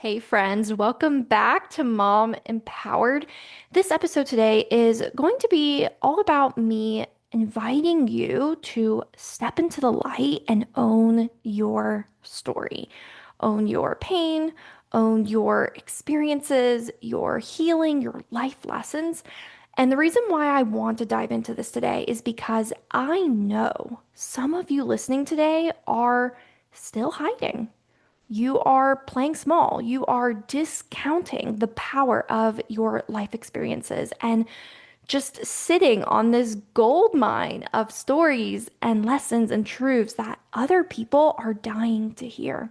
Hey friends, welcome back to Mom Empowered. This episode today is going to be all about me inviting you to step into the light and own your story, own your pain, own your experiences, your healing, your life lessons. And the reason why I want to dive into this today is because I know some of you listening today are still hiding. You are playing small. You are discounting the power of your life experiences and just sitting on this gold mine of stories and lessons and truths that other people are dying to hear.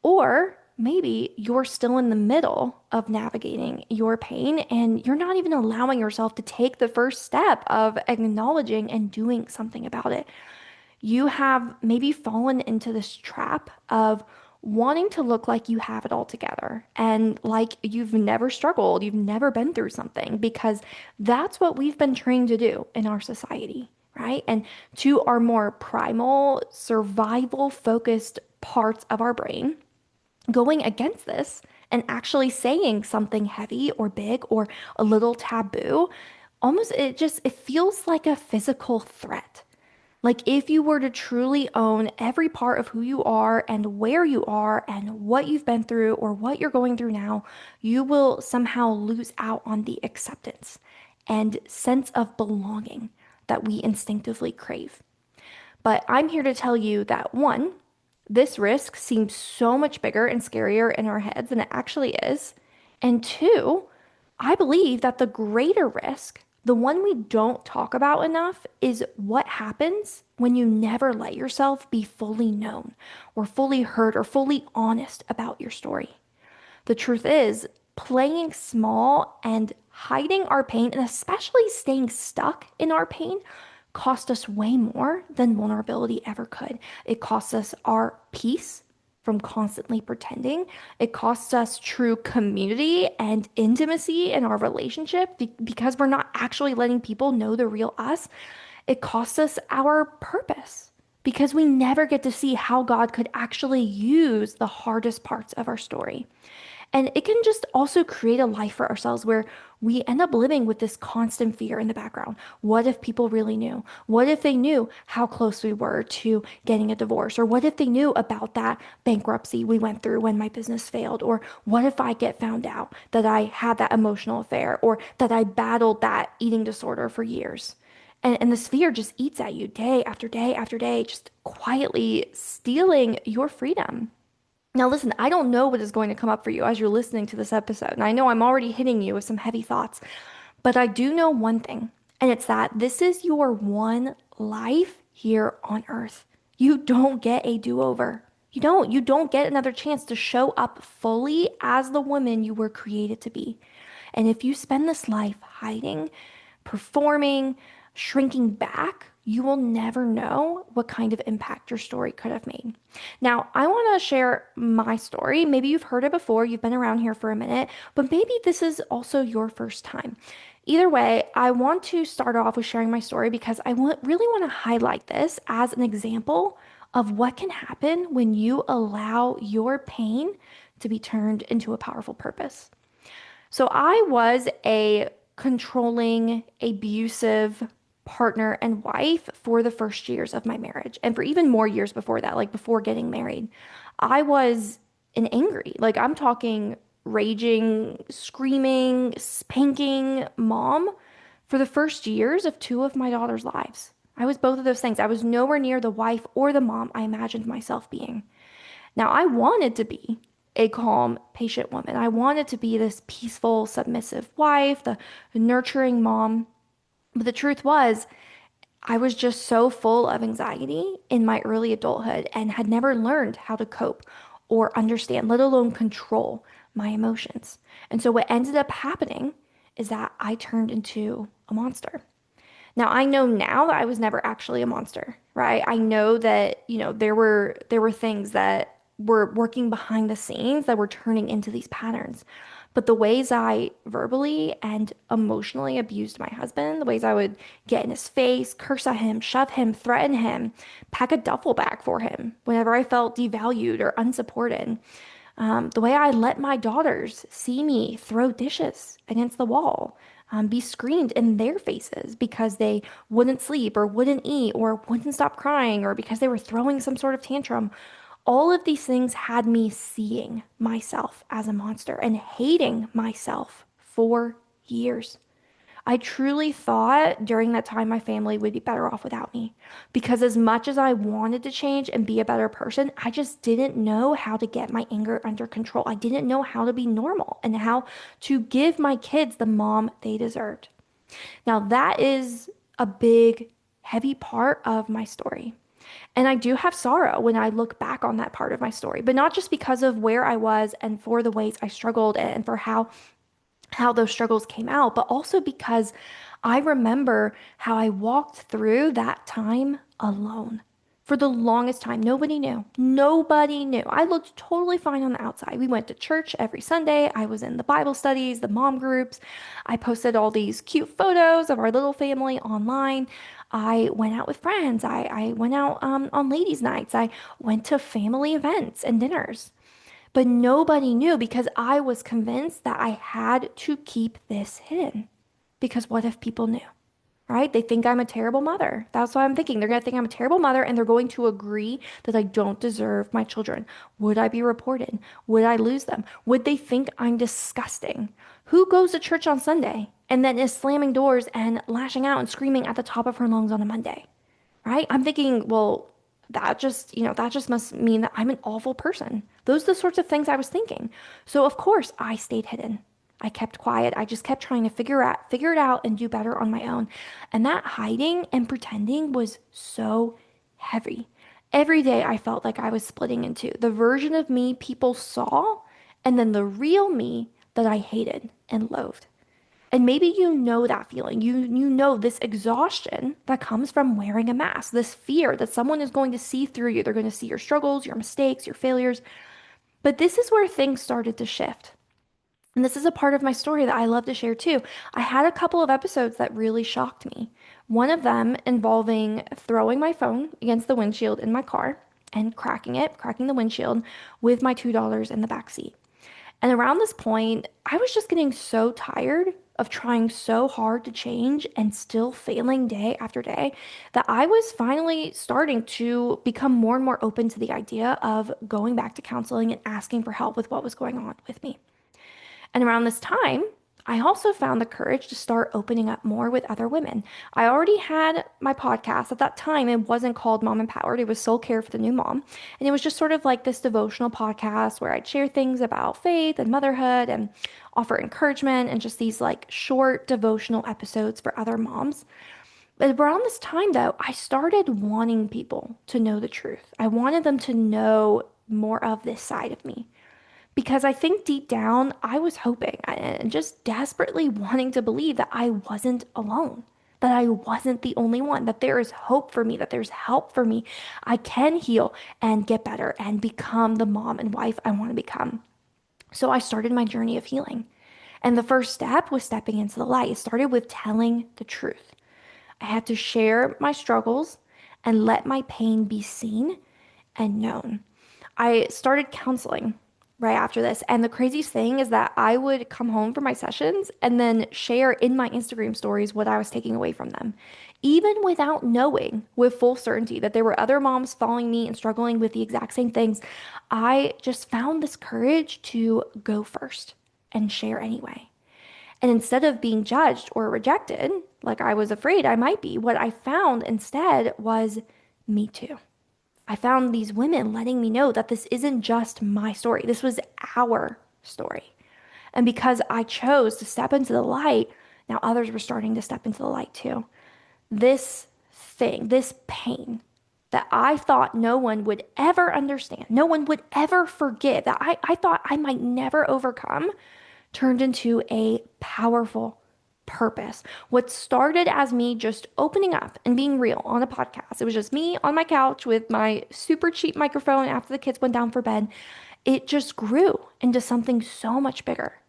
Or maybe you're still in the middle of navigating your pain and you're not even allowing yourself to take the first step of acknowledging and doing something about it. You have maybe fallen into this trap of wanting to look like you have it all together and like you've never struggled, you've never been through something, because that's what we've been trained to do in our society, right? And to our more primal, survival focused parts of our brain, going against this and actually saying something heavy or big or a little taboo, almost it feels like a physical threat. Like if you were to truly own every part of who you are and where you are and what you've been through or what you're going through now, you will somehow lose out on the acceptance and sense of belonging that we instinctively crave. But I'm here to tell you that one, this risk seems so much bigger and scarier in our heads than it actually is. And two, I believe that the greater risk, the one we don't talk about enough, is what happens when you never let yourself be fully known or fully heard or fully honest about your story. The truth is, playing small and hiding our pain, and especially staying stuck in our pain, cost us way more than vulnerability ever could. It costs us our peace from constantly pretending. It costs us true community and intimacy in our relationship because we're not actually letting people know the real us. It costs us our purpose because we never get to see how God could actually use the hardest parts of our story. And it can just also create a life for ourselves where we end up living with this constant fear in the background. What if people really knew? What if they knew how close we were to getting a divorce? Or what if they knew about that bankruptcy we went through when my business failed? Or what if I get found out that I had that emotional affair or that I battled that eating disorder for years? And this fear just eats at you day after day after day, just quietly stealing your freedom. Now, listen, I don't know what is going to come up for you as you're listening to this episode. And I know I'm already hitting you with some heavy thoughts, but I do know one thing, and it's that this is your one life here on earth. You don't get a do-over. You don't. You don't get another chance to show up fully as the woman you were created to be. And if you spend this life hiding, performing, shrinking back, you will never know what kind of impact your story could have made. Now, I want to share my story. Maybe you've heard it before, you've been around here for a minute, but maybe this is also your first time. Either way, I want to start off with sharing my story because really want to highlight this as an example of what can happen when you allow your pain to be turned into a powerful purpose. So I was a controlling, abusive partner and wife for the first years of my marriage, and for even more years before that, like before getting married. I was an angry, like I'm talking raging, screaming, spanking mom for the first years of two of my daughter's lives. I was both of those things. I was nowhere near the wife or the mom I imagined myself being. Now, I wanted to be a calm, patient woman. I wanted to be this peaceful, submissive wife, the nurturing mom. But the truth was, I was just so full of anxiety in my early adulthood and had never learned how to cope or understand, let alone control my emotions. And so what ended up happening is that I turned into a monster. Now I know now that I was never actually a monster, right? I know that, there were things that were working behind the scenes that were turning into these patterns. But the ways I verbally and emotionally abused my husband, the ways I would get in his face, curse at him, shove him, threaten him, pack a duffel bag for him whenever I felt devalued or unsupported, The way I let my daughters see me throw dishes against the wall, be screamed in their faces because they wouldn't sleep or wouldn't eat or wouldn't stop crying or because they were throwing some sort of tantrum. All of these things had me seeing myself as a monster and hating myself for years. I truly thought during that time my family would be better off without me. Because as much as I wanted to change and be a better person, I just didn't know how to get my anger under control. I didn't know how to be normal and how to give my kids the mom they deserved. Now, that is a big, heavy part of my story. And I do have sorrow when I look back on that part of my story, but not just because of where I was and for the ways I struggled and for how those struggles came out, but also because I remember how I walked through that time alone. For the longest time, nobody knew. Nobody knew. I looked totally fine on the outside. We went to church every Sunday. I was in the Bible studies, the mom groups. I posted all these cute photos of our little family online. I went out with friends. I went out on ladies' nights. I went to family events and dinners. But nobody knew because I was convinced that I had to keep this hidden. Because what if people knew, right? They think I'm a terrible mother. That's what I'm thinking. They're going to think I'm a terrible mother and they're going to agree that I don't deserve my children. Would I be reported? Would I lose them? Would they think I'm disgusting? Who goes to church on Sunday and then is slamming doors and lashing out and screaming at the top of her lungs on a Monday? Right? I'm thinking, well, that just must mean that I'm an awful person. Those are the sorts of things I was thinking. So of course I stayed hidden. I kept quiet. I just kept trying to figure it out and do better on my own. And that hiding and pretending was so heavy. Every day I felt like I was splitting in two. The version of me people saw and then the real me that I hated and loathed. And maybe you know that feeling. You know this exhaustion that comes from wearing a mask, this fear that someone is going to see through you. They're going to see your struggles, your mistakes, your failures. But this is where things started to shift. And this is a part of my story that I love to share too. I had a couple of episodes that really shocked me. One of them involving throwing my phone against the windshield in my car and cracking the windshield with my $2 in the back seat. And around this point, I was just getting so tired of trying so hard to change and still failing day after day that I was finally starting to become more and more open to the idea of going back to counseling and asking for help with what was going on with me. And around this time, I also found the courage to start opening up more with other women. I already had my podcast at that time. It wasn't called Mom Empowered. It was Soul Care for the New Mom. And it was just sort of like this devotional podcast where I'd share things about faith and motherhood and offer encouragement and just these like short devotional episodes for other moms. But around this time, though, I started wanting people to know the truth. I wanted them to know more of this side of me. Because I think deep down, I was hoping and just desperately wanting to believe that I wasn't alone, that I wasn't the only one, that there is hope for me, that there's help for me. I can heal and get better and become the mom and wife I want to become. So I started my journey of healing. And the first step was stepping into the light. It started with telling the truth. I had to share my struggles and let my pain be seen and known. I started counseling right after this. And the craziest thing is that I would come home from my sessions and then share in my Instagram stories what I was taking away from them, even without knowing with full certainty that there were other moms following me and struggling with the exact same things. I just found this courage to go first and share anyway. And instead of being judged or rejected, like I was afraid I might be, what I found instead was me too. I found these women letting me know that this isn't just my story. This was our story. And because I chose to step into the light, now others were starting to step into the light too. This thing, this pain that I thought no one would ever understand, no one would ever forgive, that I thought I might never overcome, turned into a powerful purpose. What started as me just opening up and being real on a podcast, it was just me on my couch with my super cheap microphone after the kids went down for bed. It just grew into something so much bigger.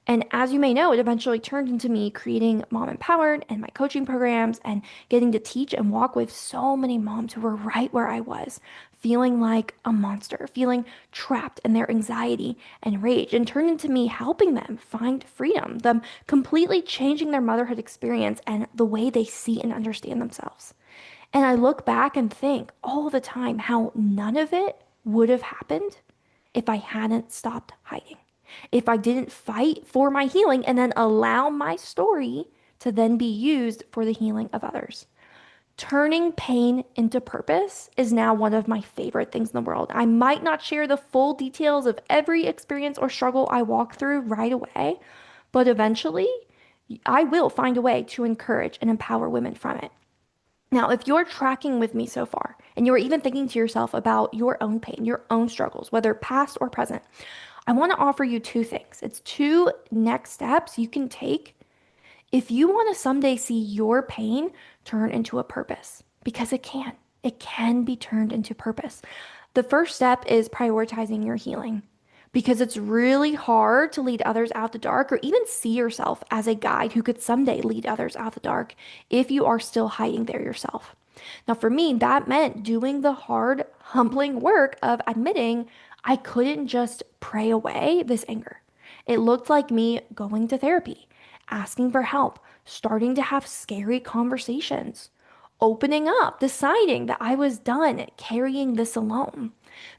And as you may know, it eventually turned into me creating Mom Empowered and my coaching programs and getting to teach and walk with so many moms who were right where I was, feeling like a monster, feeling trapped in their anxiety and rage, and turned into me helping them find freedom, them completely changing their motherhood experience and the way they see and understand themselves. And I look back and think all the time how none of it would have happened if I hadn't stopped hiding. If I didn't fight for my healing and then allow my story to then be used for the healing of others. Turning pain into purpose is now one of my favorite things in the world. I might not share the full details of every experience or struggle I walk through right away, but eventually I will find a way to encourage and empower women from it. Now, if you're tracking with me so far and you're even thinking to yourself about your own pain, your own struggles, whether past or present, I want to offer you two things. It's two next steps you can take if you want to someday see your pain turn into a purpose, because it can. It can be turned into purpose. The first step is prioritizing your healing because it's really hard to lead others out the dark or even see yourself as a guide who could someday lead others out the dark if you are still hiding there yourself. Now, for me, that meant doing the hard, humbling work of admitting I couldn't just pray away this anger. It looked like me going to therapy, asking for help, starting to have scary conversations, opening up, deciding that I was done carrying this alone.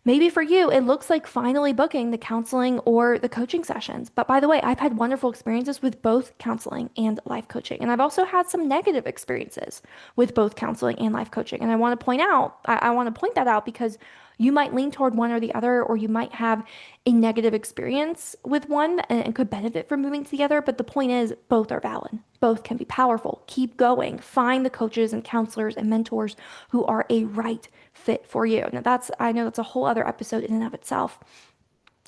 Maybe for you, it looks like finally booking the counseling or the coaching sessions. But by the way, I've had wonderful experiences with both counseling and life coaching. And I've also had some negative experiences with both counseling and life coaching. And I want to point that out because you might lean toward one or the other, or you might have a negative experience with one and could benefit from moving to the other. But the point is, both are valid. Both can be powerful. Keep going. Find the coaches and counselors and mentors who are a right fit for you. Now, I know that's a whole other episode in and of itself.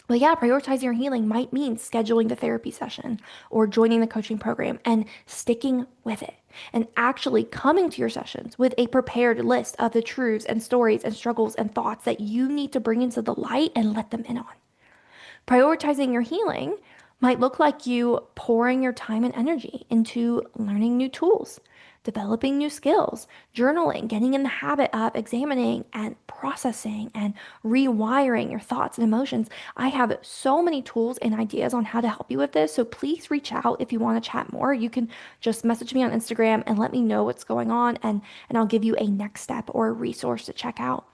But yeah, prioritizing your healing might mean scheduling the therapy session or joining the coaching program and sticking with it and actually coming to your sessions with a prepared list of the truths and stories and struggles and thoughts that you need to bring into the light and let them in on. Prioritizing your healing might look like you pouring your time and energy into learning new tools, developing new skills, journaling, getting in the habit of examining and processing and rewiring your thoughts and emotions. I have so many tools and ideas on how to help you with this. So please reach out if you want to chat more. You can just message me on Instagram and let me know what's going on, and I'll give you a next step or a resource to check out.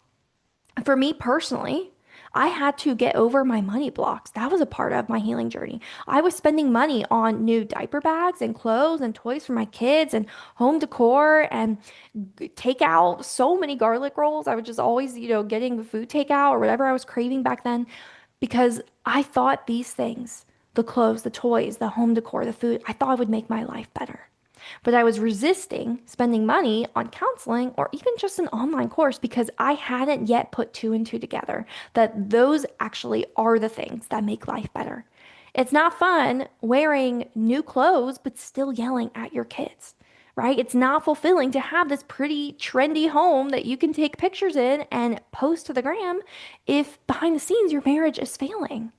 For me personally, I had to get over my money blocks. That was a part of my healing journey. I was spending money on new diaper bags and clothes and toys for my kids and home decor and takeout, so many garlic rolls. I was just always, getting food takeout or whatever I was craving back then because I thought these things, the clothes, the toys, the home decor, the food, I thought would make my life better. But I was resisting spending money on counseling or even just an online course because I hadn't yet put two and two together that those actually are the things that make life better. It's not fun wearing new clothes but still yelling at your kids, right? It's not fulfilling to have this pretty trendy home that you can take pictures in and post to the gram if behind the scenes your marriage is failing.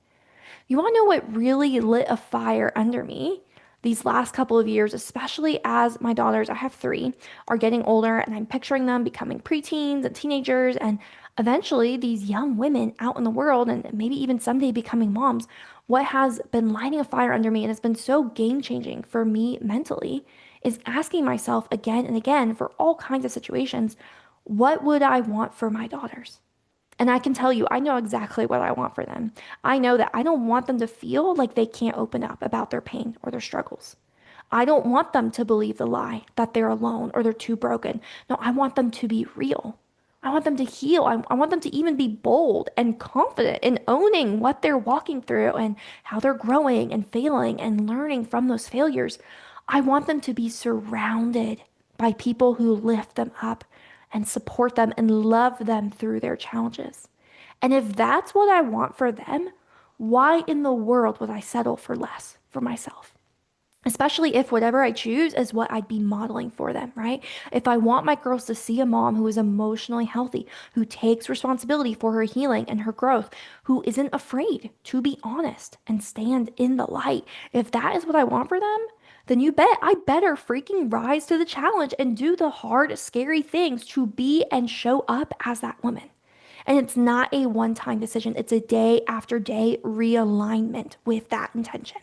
You want to know what really lit a fire under me these last couple of years, especially as my daughters, I have three, are getting older and I'm picturing them becoming preteens and teenagers and eventually these young women out in the world and maybe even someday becoming moms. What has been lighting a fire under me and has been so game changing for me mentally is asking myself again and again for all kinds of situations, what would I want for my daughters? And I can tell you, I know exactly what I want for them. I know that I don't want them to feel like they can't open up about their pain or their struggles. I don't want them to believe the lie that they're alone or they're too broken. No, I want them to be real. I want them to heal. I want them to even be bold and confident in owning what they're walking through and how they're growing and failing and learning from those failures. I want them to be surrounded by people who lift them up and support them and love them through their challenges. And if that's what I want for them, why in the world would I settle for less for myself? especially if whatever I choose is what I'd be modeling for them, right? If I want my girls to see a mom who is emotionally healthy, who takes responsibility for her healing and her growth, who isn't afraid to be honest and stand in the light, if that is what I want for them, then you bet I better freaking rise to the challenge and do the hard, scary things to be and show up as that woman. And it's not a one time decision, it's a day after day realignment with that intention.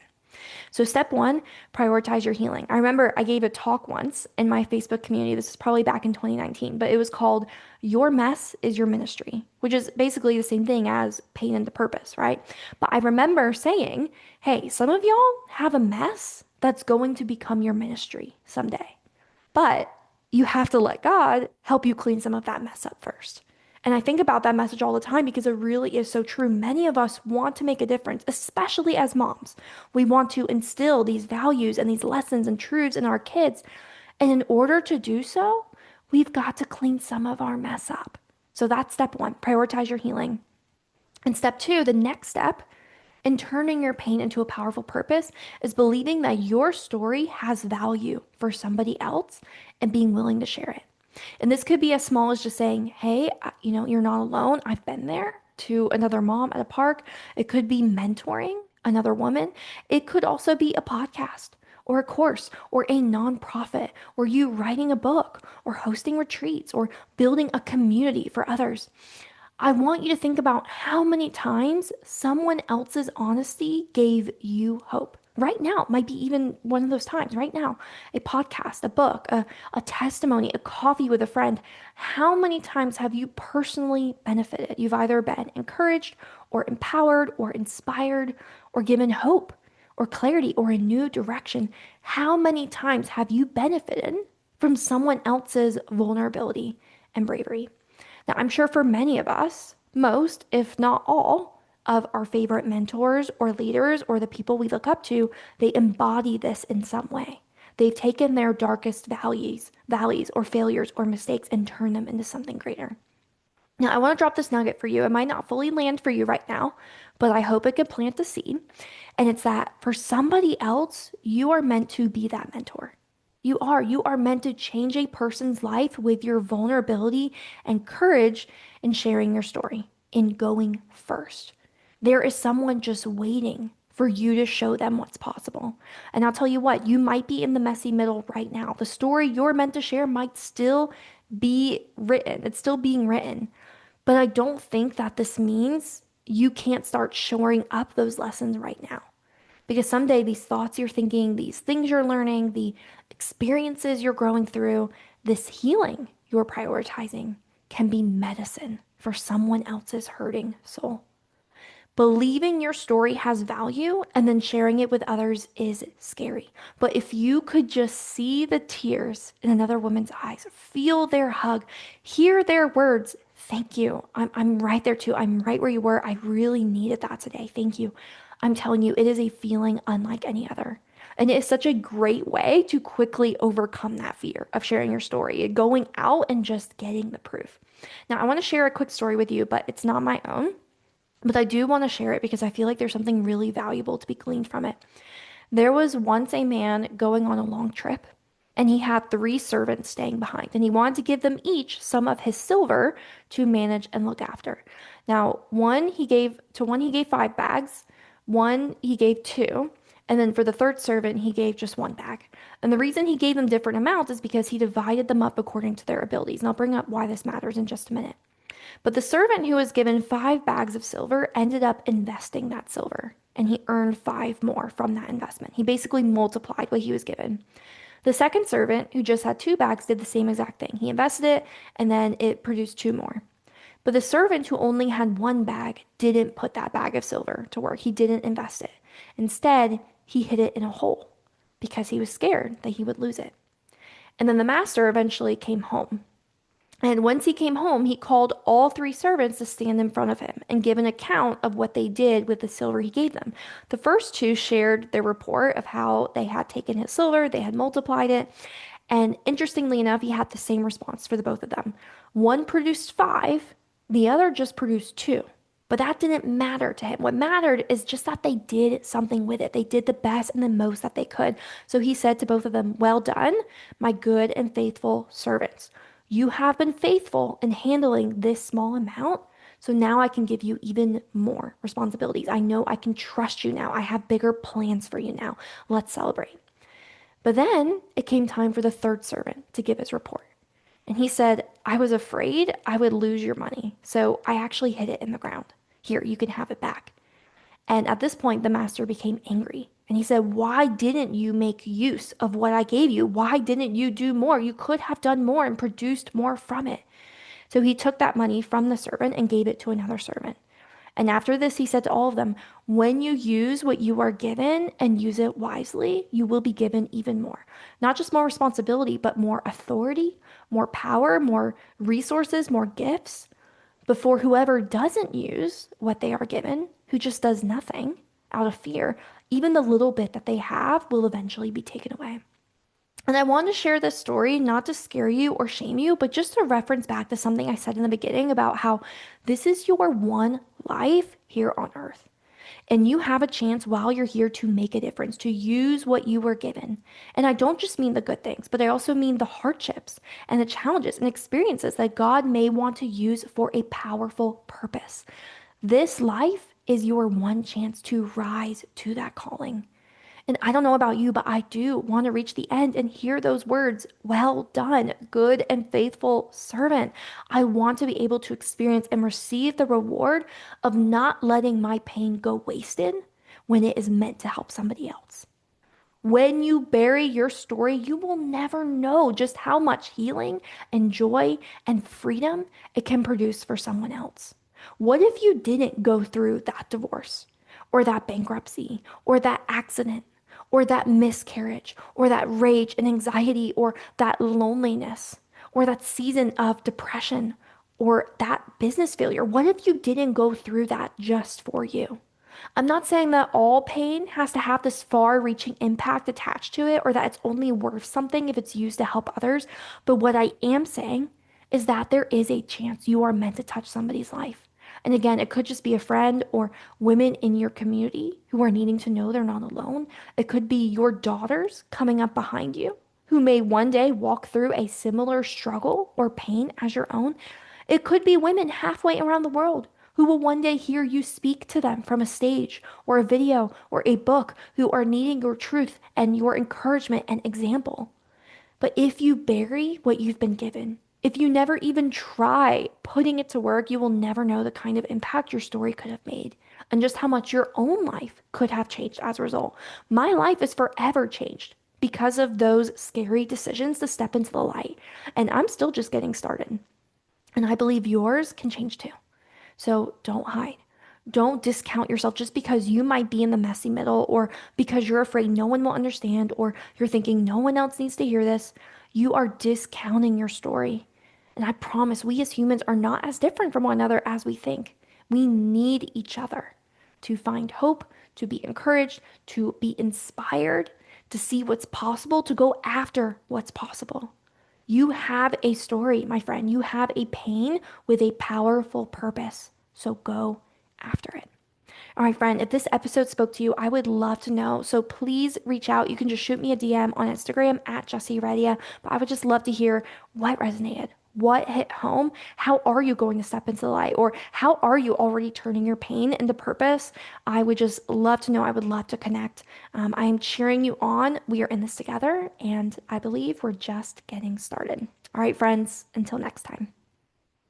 So, step one, prioritize your healing. I remember I gave a talk once in my Facebook community. This is probably back in 2019, but it was called Your Mess is Your Ministry, which is basically the same thing as pain into purpose, right? But I remember saying, hey, some of y'all have a mess that's going to become your ministry someday. But you have to let God help you clean some of that mess up first. And I think about that message all the time because it really is so true. Many of us want to make a difference, especially as moms. We want to instill these values and these lessons and truths in our kids. And in order to do so, we've got to clean some of our mess up. So that's step one, prioritize your healing. And step two, the next step in turning your pain into a powerful purpose is believing that your story has value for somebody else and being willing to share it. And this could be as small as just saying, hey, you're not alone. I've been there, to another mom at a park. It could be mentoring another woman. It could also be a podcast or a course or a nonprofit or you writing a book or hosting retreats or building a community for others. I want you to think about how many times someone else's honesty gave you hope. Right now might be even one of those times. Right now, a podcast, a book, a testimony, a coffee with a friend. How many times have you personally benefited? You've either been encouraged or empowered or inspired or given hope or clarity or a new direction. How many times have you benefited from someone else's vulnerability and bravery? Now, I'm sure for many of us, most, if not all, of our favorite mentors or leaders or the people we look up to, they embody this in some way. They've taken their darkest valleys or failures or mistakes and turned them into something greater. Now, I want to drop this nugget for you. It might not fully land for you right now, but I hope it can plant the seed. And it's that for somebody else, you are meant to be that mentor. You are meant to change a person's life with your vulnerability and courage in sharing your story, in going first. There is someone just waiting for you to show them what's possible. And I'll tell you what, you might be in the messy middle right now. The story you're meant to share might still be written, it's still being written. But I don't think that this means you can't start shoring up those lessons right now. Because someday these thoughts you're thinking, these things you're learning, the experiences you're growing through, this healing you're prioritizing can be medicine for someone else's hurting soul. Believing your story has value and then sharing it with others is scary. But if you could just see the tears in another woman's eyes, feel their hug, hear their words, thank you. I'm right there too. I'm right where you were. I really needed that today. Thank you. I'm telling you, it is a feeling unlike any other. And it is such a great way to quickly overcome that fear of sharing your story, going out and just getting the proof. Now, I want to share a quick story with you, but it's not my own. But I do want to share it because I feel like there's something really valuable to be gleaned from it. There was once a man going on a long trip, and he had three servants staying behind, and he wanted to give them each some of his silver to manage and look after. Now, one he gave 5 bags, one he gave two, and then for the third servant, he gave just 1 bag. And the reason he gave them different amounts is because he divided them up according to their abilities. And I'll bring up why this matters in just a minute. But the servant who was given 5 bags of silver ended up investing that silver, and he earned 5 more from that investment. He basically multiplied what he was given. The second servant, who just had 2 bags, did the same exact thing. He invested it, and then it produced 2 more. But the servant who only had 1 bag didn't put that bag of silver to work. He didn't invest it. Instead, he hid it in a hole because he was scared that he would lose it. And then the master eventually came home. And once he came home, he called all three servants to stand in front of him and give an account of what they did with the silver he gave them. The first two shared their report of how they had taken his silver, they had multiplied it. And interestingly enough, he had the same response for the both of them. One produced 5, the other just produced 2. But that didn't matter to him. What mattered is just that they did something with it. They did the best and the most that they could. So he said to both of them, "Well done, my good and faithful servants. You have been faithful in handling this small amount. So now I can give you even more responsibilities. I know I can trust you now. I have bigger plans for you now. Let's celebrate." But then it came time for the third servant to give his report. And he said, "I was afraid I would lose your money. So I actually hid it in the ground. Here, you can have it back." And at this point, the master became angry. And he said, "Why didn't you make use of what I gave you? Why didn't you do more? You could have done more and produced more from it." So he took that money from the servant and gave it to another servant. And after this, he said to all of them, "When you use what you are given and use it wisely, you will be given even more. Not just more responsibility, but more authority, more power, more resources, more gifts. Before whoever doesn't use what they are given, who just does nothing out of fear, even the little bit that they have will eventually be taken away." And I want to share this story not to scare you or shame you, but just to reference back to something I said in the beginning about how this is your one life here on earth. And you have a chance while you're here to make a difference, to use what you were given. And I don't just mean the good things, but I also mean the hardships and the challenges and experiences that God may want to use for a powerful purpose. This life is your one chance to rise to that calling. And I don't know about you, but I do want to reach the end and hear those words, "Well done, good and faithful servant." I want to be able to experience and receive the reward of not letting my pain go wasted when it is meant to help somebody else. When you bury your story, you will never know just how much healing and joy and freedom it can produce for someone else. What if you didn't go through that divorce or that bankruptcy or that accident or that miscarriage or that rage and anxiety or that loneliness or that season of depression or that business failure? What if you didn't go through that just for you? I'm not saying that all pain has to have this far reaching impact attached to it or that it's only worth something if it's used to help others. But what I am saying is that there is a chance you are meant to touch somebody's life. And again, it could just be a friend or women in your community who are needing to know they're not alone. It could be your daughters coming up behind you who may one day walk through a similar struggle or pain as your own. It could be women halfway around the world who will one day hear you speak to them from a stage or a video or a book who are needing your truth and your encouragement and example. But if you bury what you've been given, if you never even try putting it to work, you will never know the kind of impact your story could have made and just how much your own life could have changed as a result. My life is forever changed because of those scary decisions to step into the light. And I'm still just getting started. And I believe yours can change too. So don't hide. Don't discount yourself just because you might be in the messy middle or because you're afraid no one will understand or you're thinking no one else needs to hear this. You are discounting your story. And I promise we as humans are not as different from one another as we think. We need each other to find hope, to be encouraged, to be inspired, to see what's possible, to go after what's possible. You have a story, my friend. You have a pain with a powerful purpose. So go after it. All right, friend, if this episode spoke to you, I would love to know. So please reach out. You can just shoot me a DM on Instagram at Jessie Redia. But I would just love to hear what resonated. What hit home? How are you going to step into the light? Or how are you already turning your pain into purpose? I would just love to know. I would love to connect. I am cheering you on. We are in this together, and I believe we're just getting started. All right, friends, until next time.